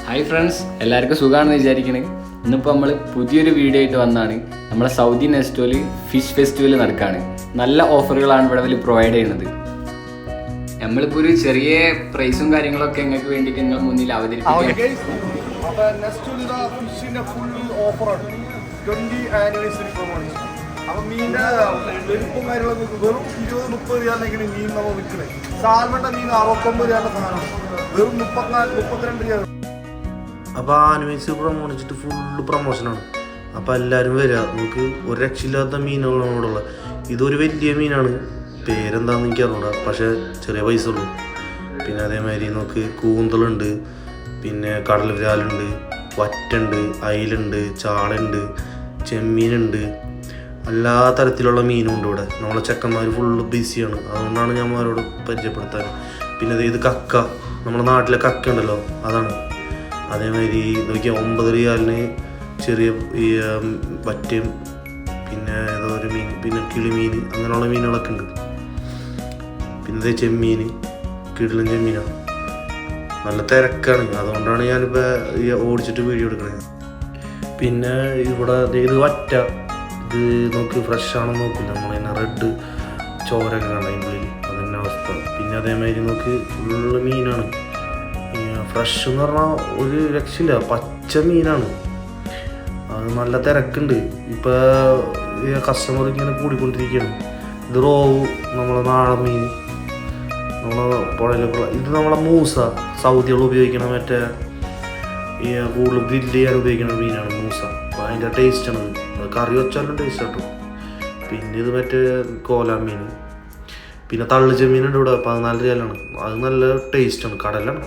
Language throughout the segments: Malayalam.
ഹായ് ഫ്രണ്ട്സ്, എല്ലാവർക്കും സുഖമാണെന്ന് വിചാരിക്കണേ. ഇന്നിപ്പോൾ നമ്മൾ പുതിയൊരു വീഡിയോ ആയിട്ട് വന്നാണ്. നമ്മളെ സൗദി നെസ്റ്റോയിൽ ഫിഷ് ഫെസ്റ്റിവൽ നടക്കുകയാണ്. നല്ല ഓഫറുകളാണ് ഇവിടെ അവർ പ്രൊവൈഡ് ചെയ്യുന്നത്. നമ്മളിപ്പോൾ ഒരു ചെറിയ പ്രൈസും കാര്യങ്ങളൊക്കെ നിങ്ങൾക്ക് വേണ്ടിയിട്ട് നിങ്ങൾ മുന്നിൽ അവതരിപ്പിക്കാം. അപ്പം മീനിൻ്റെ വെളുപ്പും കാര്യങ്ങളൊക്കെ വെറും 20-30 രൂപയാണെങ്കിൽ മീൻ നമ്മൾ വിൽക്കണേ. സാൽമണ്ട മീൻ 69 രൂപയുടെ സാധനം വെറും 34-32 രൂപ. അപ്പോൾ ആനിമേഴ്സ് പ്രൊമോണിച്ചിട്ട് ഫുള്ള് പ്രൊമോഷനാണ്. അപ്പോൾ എല്ലാവരും വരിക. നമുക്ക് ഒരു രക്ഷയില്ലാത്ത മീനുകളാണ് ഇവിടെ ഉള്ളത്. ഇതൊരു വലിയ മീനാണ്, പേരെന്താണെന്ന് എനിക്ക് അറിഞ്ഞൂടാ, പക്ഷേ ചെറിയ പൈസ ഉള്ളൂ. പിന്നെ അതേമാതിരി നമുക്ക് കൂന്തലുണ്ട്, പിന്നെ കടൽ വിരാലുണ്ട്, വറ്റുണ്ട്, അയിലുണ്ട്, ചാളുണ്ട്, ചെമ്മീനുണ്ട്, എല്ലാ തരത്തിലുള്ള മീനും ഉണ്ട് ഇവിടെ. നമ്മളെ ചെക്കന്മാർ ഫുള്ള് ബിസിയാണ്, അതുകൊണ്ടാണ് ഞാൻ അവരോട് പരിചയപ്പെടുത്താൻ. പിന്നെ ഇത് കക്ക, നമ്മുടെ നാട്ടിലെ കക്ക ഉണ്ടല്ലോ, അതാണ്. അതേമാതിരി നോക്കിയാൽ 9 റിയാലിന് ചെറിയ ഈ വറ്റയും പിന്നെ ഏതോ ഒരു മീൻ, പിന്നെ കിളിമീൻ, അങ്ങനെയുള്ള മീനുകളൊക്കെ ഉണ്ട്. പിന്നെ ചെമ്മീൻ, കിടിലൻ ചെമ്മീനാണ്. നല്ല തിരക്കാണ്, അതുകൊണ്ടാണ് ഞാനിപ്പോൾ ഓടിച്ചിട്ട് വീഡിയോ എടുക്കണത്. പിന്നെ ഇവിടെ ഇത് വറ്റ, ഇത് നോക്ക് ഫ്രഷ് ആണെന്ന് നോക്കില്ല, നമ്മളിങ്ങനെ റെഡ് ചോരൊക്കെ കണ്ട അതിൻ്റെ ഉള്ളിൽ, അതന്നെ അവസ്ഥ. പിന്നെ അതേമാതിരി നോക്ക് ഫുള്ള് മീനാണ്. ഫ്രഷ് എന്ന് പറഞ്ഞാൽ ഒരു രക്ഷയില്ല, പച്ച മീനാണ്. അത് നല്ല തിരക്കുണ്ട്. ഇപ്പോൾ കസ്റ്റമർ ഇങ്ങനെ കൂടിക്കൊണ്ടിരിക്കുകയാണ്. ഇത് റോവ്, നമ്മളെ നാടൻ മീൻ, നമ്മളെ പുഴയിലൊക്കെ. ഇത് നമ്മളെ മൂസ, സൗദികൾ ഉപയോഗിക്കണ മറ്റേ ഈ കൂടുതൽ ഗ്രില്ല് ചെയ്യാൻ ഉപയോഗിക്കുന്ന മീനാണ് മൂസ. അപ്പോൾ അതിൻ്റെ ടേസ്റ്റാണ്. അത് കറി വെച്ചാലും ടേസ്റ്റ് കേട്ടോ. പിന്നെ ഇത് മറ്റേ കോലാമീൻ, പിന്നെ തള്ളിച്ചെമ്മീനുണ്ട് ഇവിടെ 14 രൂപയിലാണ്. അത് നല്ല ടേസ്റ്റാണ്, കടലാണ്.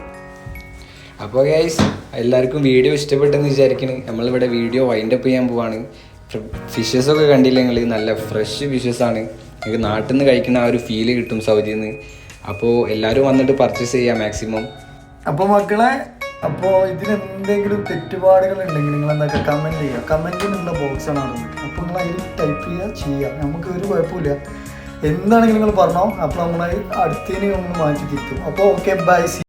അപ്പോൾ ഗൈസ്, എല്ലാവർക്കും വീഡിയോ ഇഷ്ടപ്പെട്ടെന്ന് വിചാരിക്കുന്നു. നമ്മളിവിടെ വീഡിയോ വൈൻഡപ്പ് ചെയ്യാൻ പോവാണ്. ഫിഷസൊക്കെ കണ്ടില്ലെങ്കിൽ നല്ല ഫ്രഷ് ഫിഷസാണ്. നിങ്ങൾക്ക് നാട്ടിൽ നിന്ന് കഴിക്കുന്ന ആ ഒരു ഫീല് കിട്ടും സൗദിയിൽ നിന്ന്. അപ്പോൾ എല്ലാവരും വന്നിട്ട് പർച്ചേസ് ചെയ്യാം മാക്സിമം. അപ്പോൾ മക്കളെ, അപ്പോൾ ഇതിനെന്തെങ്കിലും തെറ്റുപാടുകൾ ഉണ്ടെങ്കിൽ നിങ്ങൾ എന്തൊക്കെ കമൻറ്റ് ചെയ്യുക. കമൻറ്റിനുള്ള ബോക്സാണ് കാണുന്നത്. അപ്പോൾ നിങ്ങൾ അതിൽ ടൈപ്പ് ചെയ്യുക. നമുക്ക് ഒരു കുഴപ്പമില്ല, എന്താണെങ്കിലും നിങ്ങൾ പറഞ്ഞോ. അപ്പോൾ നമ്മൾ അടുത്തതിന് നമ്മൾ മാറ്റി തിരുത്തും. അപ്പോൾ ഓക്കെ, ബൈ.